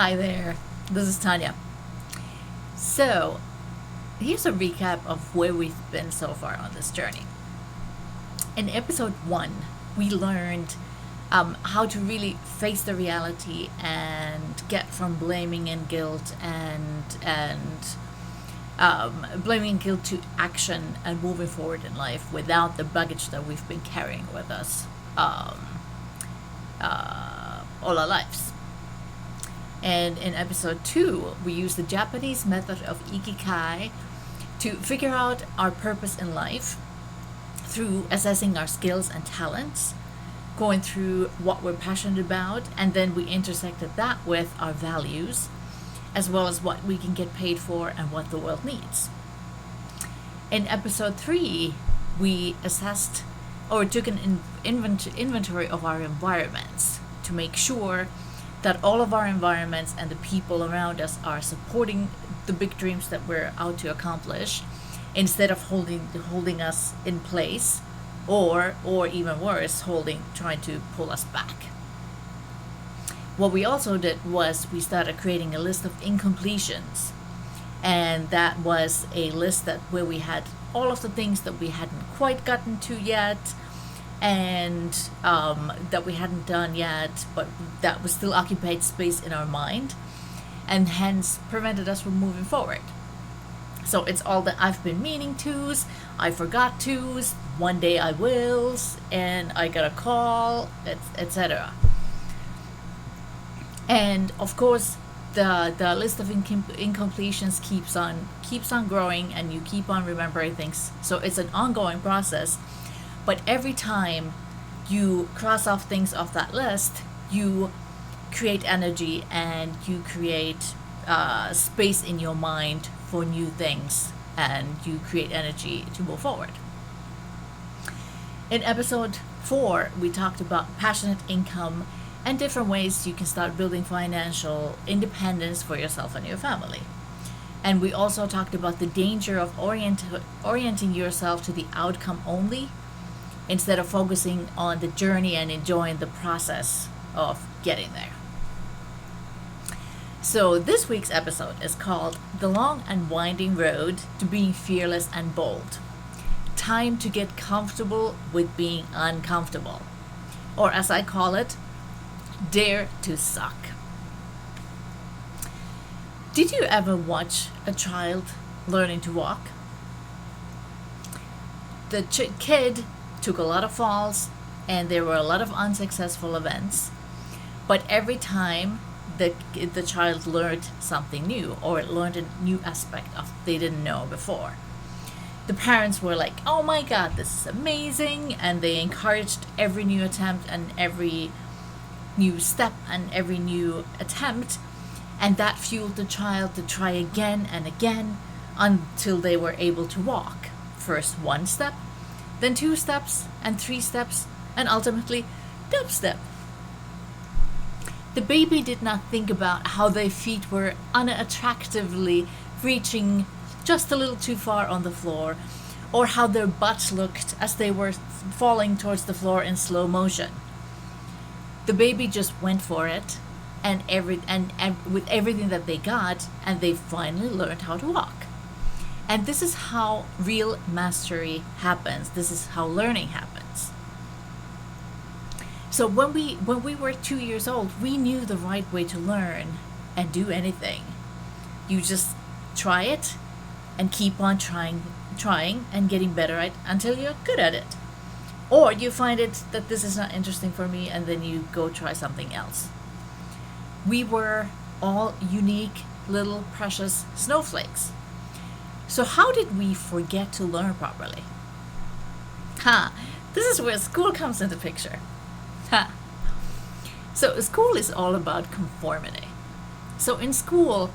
Hi there, this is Tanya. So, here's a recap of where we've been so far on this journey. In episode 1, we learned how to really face the reality and get from blaming and guilt and blaming and guilt to action and moving forward in life without the baggage that we've been carrying with us all our lives. And in episode 2, we use the Japanese method of Ikigai to figure out our purpose in life through assessing our skills and talents, going through what we're passionate about, and then we intersected that with our values, as well as what we can get paid for and what the world needs. In episode 3, we assessed or took an inventory of our environments to make sure that all of our environments and the people around us are supporting the big dreams that we're out to accomplish, instead of holding us in place, or even worse, trying to pull us back. What we also did was we started creating a list of incompletions, and that was a list where we had all of the things that we hadn't quite gotten to yet, and that we hadn't done yet, but that was still occupied space in our mind, and hence prevented us from moving forward. So it's all the I've been meaning to's, I forgot to's, one day I will's, and I got a call, etc. And of course, the list of incompletions keeps on growing, and you keep on remembering things. So it's an ongoing process. But every time you cross off things off that list, you create energy and you create space in your mind for new things, and you create energy to move forward. In episode 4, we talked about passionate income and different ways you can start building financial independence for yourself and your family. And we also talked about the danger of orienting yourself to the outcome only, instead of focusing on the journey and enjoying the process of getting there. So this week's episode is called The Long and Winding Road to Being Fearless and Bold. Time to get comfortable with being uncomfortable. Or as I call it, Dare to Suck. Did you ever watch a child learning to walk? The kid took a lot of falls, and there were a lot of unsuccessful events, but every time the child learned something new, or learned a new aspect of they didn't know before, the parents were like, oh my god, this is amazing, and they encouraged every new attempt and every new step and every new attempt, and that fueled the child to try again and again until they were able to walk. First 1 step, then 2 steps, and 3 steps, and ultimately dubstep. The baby did not think about how their feet were unattractively reaching just a little too far on the floor, or how their butts looked as they were falling towards the floor in slow motion. The baby just went for it, and with everything that they got, and they finally learned how to walk. And this is how real mastery happens. This is how learning happens. So when we were 2 years old, we knew the right way to learn and do anything. You just try it and keep on trying and getting better at it until you're good at it. Or you find it that this is not interesting for me, and then you go try something else. We were all unique little precious snowflakes. So how did we forget to learn properly? This is where school comes into picture. So school is all about conformity. So in school,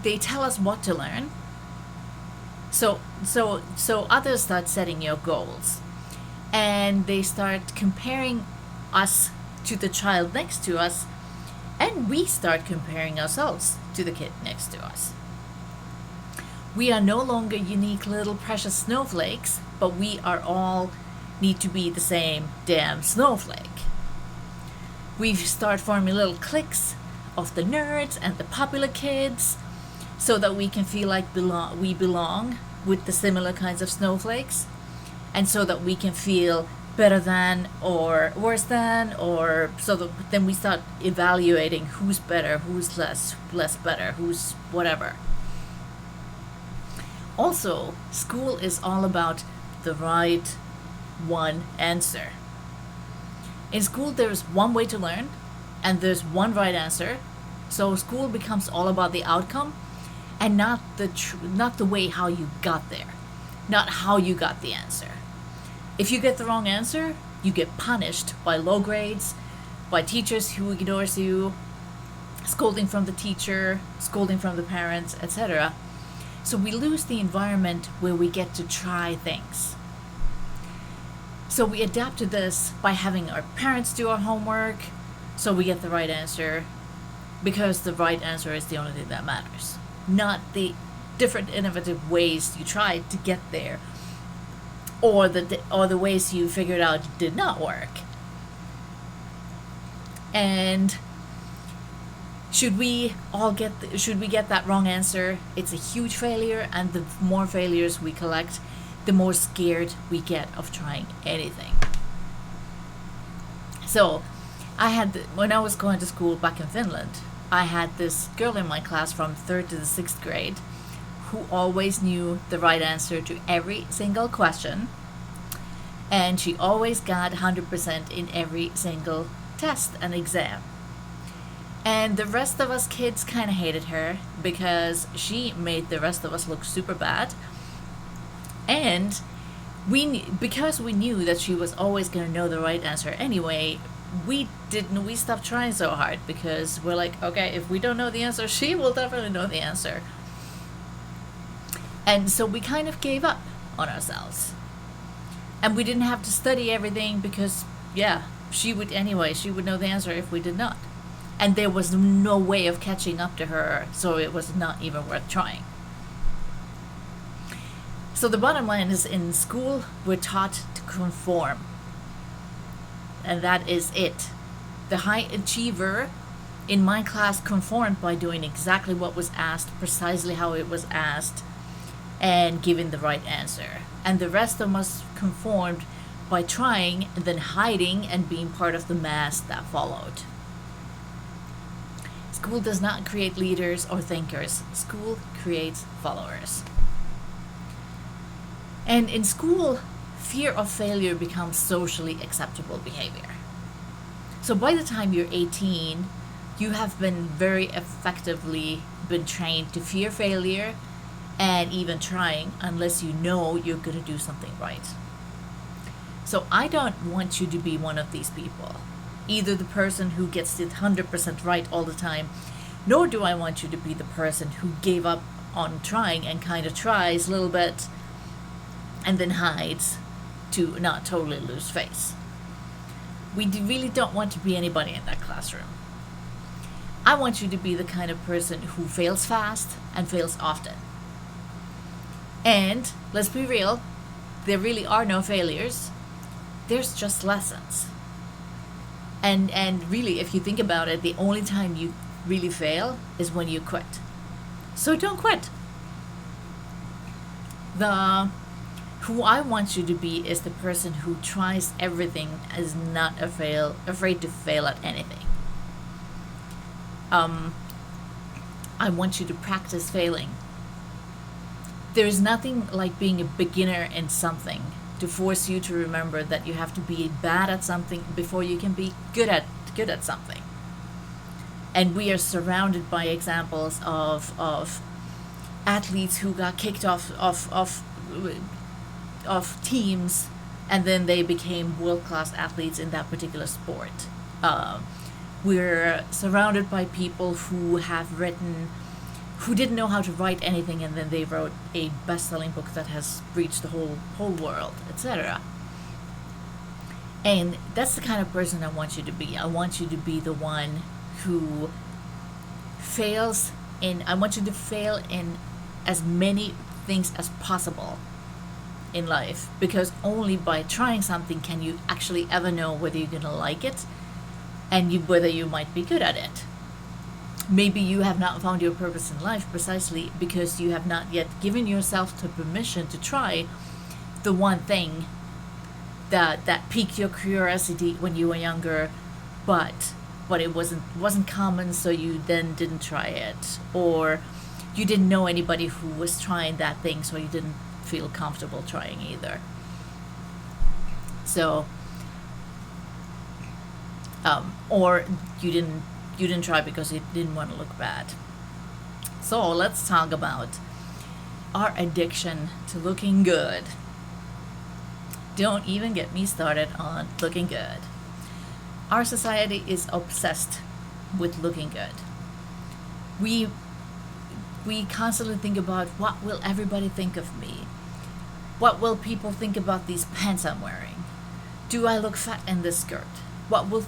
they tell us what to learn. So others start setting your goals, and they start comparing us to the child next to us, and we start comparing ourselves to the kid next to us. We are no longer unique little precious snowflakes, but we are all need to be the same damn snowflake. We start forming little cliques of the nerds and the popular kids, so that we can feel like we belong with the similar kinds of snowflakes, and so that we can feel better than or worse than, or so that then we start evaluating who's better, who's less better, who's whatever. Also, school is all about the right one answer. In school, there's one way to learn, and there's one right answer. So school becomes all about the outcome, and not the way how you got there, not how you got the answer. If you get the wrong answer, you get punished by low grades, by teachers who ignores you, scolding from the teacher, scolding from the parents, etc. So we lose the environment where we get to try things. So we adapt to this by having our parents do our homework, so we get the right answer, because the right answer is the only thing that matters, not the different innovative ways you tried to get there, or the ways you figured out did not work. And should we get that wrong answer, it's a huge failure, and the more failures we collect, the more scared we get of trying anything. So when I was going to school back in Finland, I had this girl in my class from 3rd to the 6th grade who always knew the right answer to every single question, and she always got 100% in every single test and exam. And the rest of us kids kind of hated her because she made the rest of us look super bad. And because we knew that she was always going to know the right answer anyway, we stopped trying so hard, because we're like, okay, if we don't know the answer, she will definitely know the answer. And so we kind of gave up on ourselves. And we didn't have to study everything, because she would know the answer if we did not. And there was no way of catching up to her, so it was not even worth trying. So the bottom line is, in school, we're taught to conform. And that is it. The high achiever in my class conformed by doing exactly what was asked, precisely how it was asked, and giving the right answer. And the rest of us conformed by trying and then hiding and being part of the mass that followed. School does not create leaders or thinkers. School creates followers. And in school, fear of failure becomes socially acceptable behavior. So by the time you're 18, you have been very effectively been trained to fear failure and even trying, unless you know you're going to do something right. So I don't want you to be one of these people, either the person who gets it 100% right all the time, nor do I want you to be the person who gave up on trying and kind of tries a little bit and then hides to not totally lose face. We really don't want to be anybody in that classroom. I want you to be the kind of person who fails fast and fails often. And let's be real, there really are no failures. There's just lessons. And really, if you think about it, the only time you really fail is when you quit. So don't quit. Who I want you to be is the person who tries everything, is not afraid to fail at anything. I want you to practice failing. There's nothing like being a beginner in something to force you to remember that you have to be bad at something before you can be good at something. And we are surrounded by examples of athletes who got kicked off teams, and then they became world-class athletes in that particular sport. We're surrounded by people who didn't know how to write anything, and then they wrote a best-selling book that has reached the whole world, etc. And that's the kind of person I want you to be. I want you to be the one who fails I want you to fail in as many things as possible in life, because only by trying something can you actually ever know whether you're gonna like it and whether you might be good at it. Maybe you have not found your purpose in life precisely because you have not yet given yourself the permission to try the one thing that piqued your curiosity when you were younger, but it wasn't common, so you then didn't try it, or you didn't know anybody who was trying that thing, so you didn't feel comfortable trying either. So, or you didn't try because you didn't want to look bad. So let's talk about our addiction to looking good. Don't even get me started on looking good. Our society is obsessed with looking good. We constantly think about, what will everybody think of me? What will people think about these pants I'm wearing? Do I look fat in this skirt? What will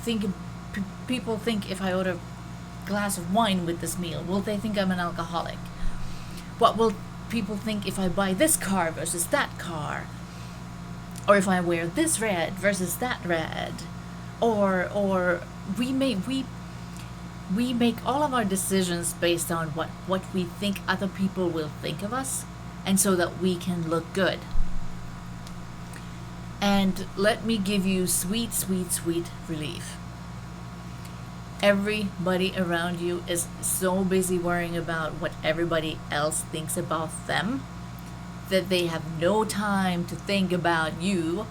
people think if I order a glass of wine with this meal? Will they think I'm an alcoholic? What will people think if I buy this car versus that car? Or if I wear this red versus that red? Or we make all of our decisions based on what we think other people will think of us, and so that we can look good. And let me give you sweet, sweet, sweet relief. Everybody around you is so busy worrying about what everybody else thinks about them that they have no time to think about you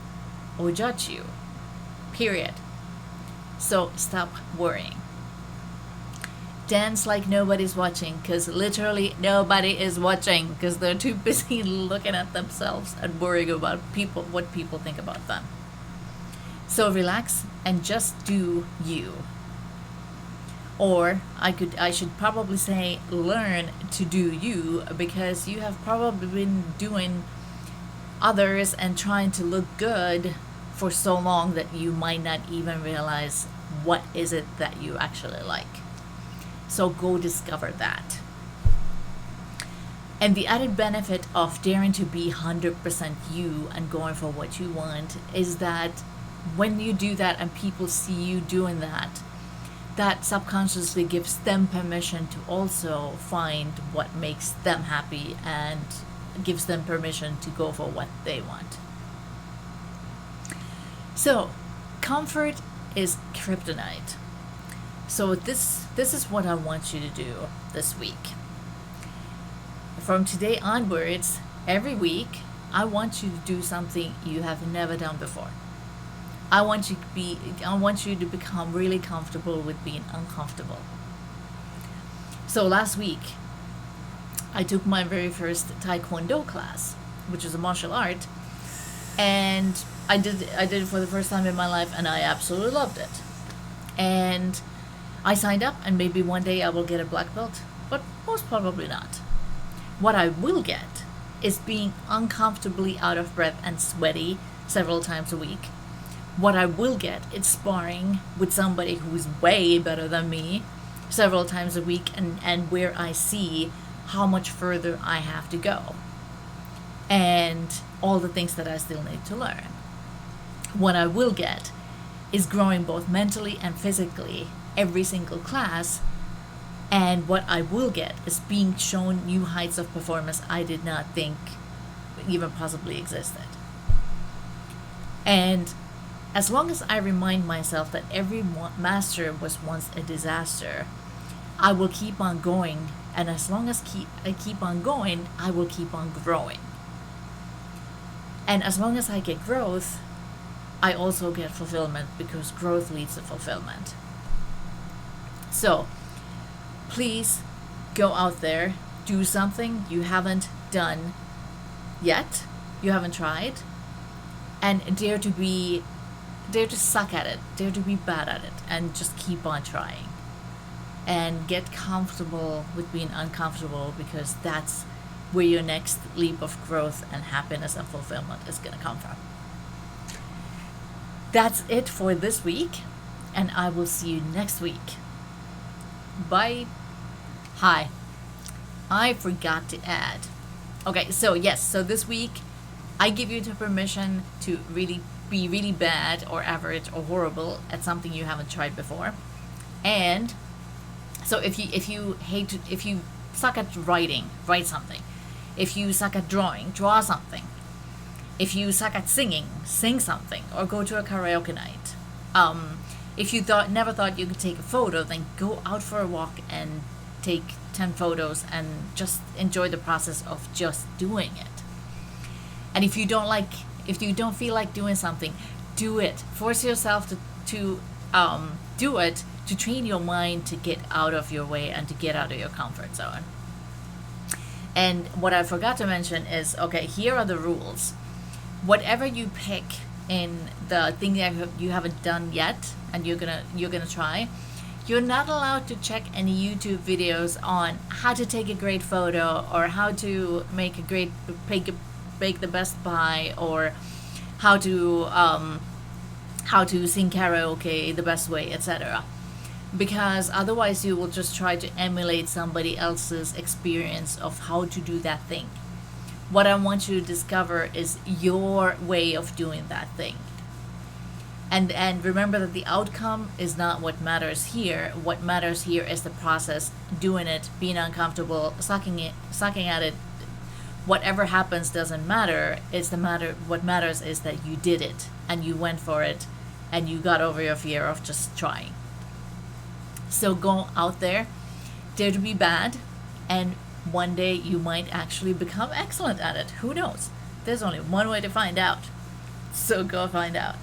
or judge you. Period. So stop worrying. Dance like nobody's watching, because literally nobody is watching, because they're too busy looking at themselves and worrying about what people think about them. So relax and just do you. Or I should probably say, learn to do you, because you have probably been doing others and trying to look good for so long that you might not even realize what is it that you actually like. So go discover that. And the added benefit of daring to be 100% you and going for what you want is that when you do that and people see you doing that, that subconsciously gives them permission to also find what makes them happy and gives them permission to go for what they want. So, comfort is kryptonite. So this is what I want you to do this week. From today onwards, every week, I want you to do something you have never done before. I want you to become really comfortable with being uncomfortable. So last week, I took my very first Taekwondo class, which is a martial art, and I did it for the first time in my life, and I absolutely loved it. And I signed up, and maybe one day I will get a black belt, but most probably not. What I will get is being uncomfortably out of breath and sweaty several times a week. What I will get is sparring with somebody who's way better than me several times a week, and where I see how much further I have to go and all the things that I still need to learn. What I will get is growing both mentally and physically every single class, and what I will get is being shown new heights of performance I did not think even possibly existed. And as long as I remind myself that every master was once a disaster, I will keep on going, and as long as I keep on going, I will keep on growing. And as long as I get growth, I also get fulfillment, because growth leads to fulfillment. So, please go out there, do something you haven't done yet, you haven't tried, and dare to suck at it, dare to be bad at it, and just keep on trying. And get comfortable with being uncomfortable, because that's where your next leap of growth and happiness and fulfillment is going to come from. That's it for this week, and I will see you next week. Bye. Hi. I forgot to add. Okay, so this week I give you the permission to really be really bad or average or horrible at something you haven't tried before. And So if you suck at writing, write something. If you suck at drawing, draw something. If you suck at singing, sing something, or go to a karaoke night. If you never thought you could take a photo, then go out for a walk and take 10 photos and just enjoy the process of just doing it. And if you don't feel like doing something, do it. Force yourself to do it, to train your mind to get out of your way and to get out of your comfort zone. And what I forgot to mention is, okay, here are the rules. Whatever you pick in the thing that you haven't done yet and you're gonna try, you're not allowed to check any YouTube videos on how to take a great photo, or how to make bake the best pie, or how to sing karaoke the best way, etc. Because otherwise you will just try to emulate somebody else's experience of how to do that thing. What I want you to discover is your way of doing that thing. And remember that the outcome is not what matters here. What matters here is the process, doing it, being uncomfortable, sucking at it. Whatever happens doesn't matter. What matters is that you did it and you went for it and you got over your fear of just trying. So go out there, dare to be bad, and one day you might actually become excellent at it. Who knows? There's only one way to find out. So go find out.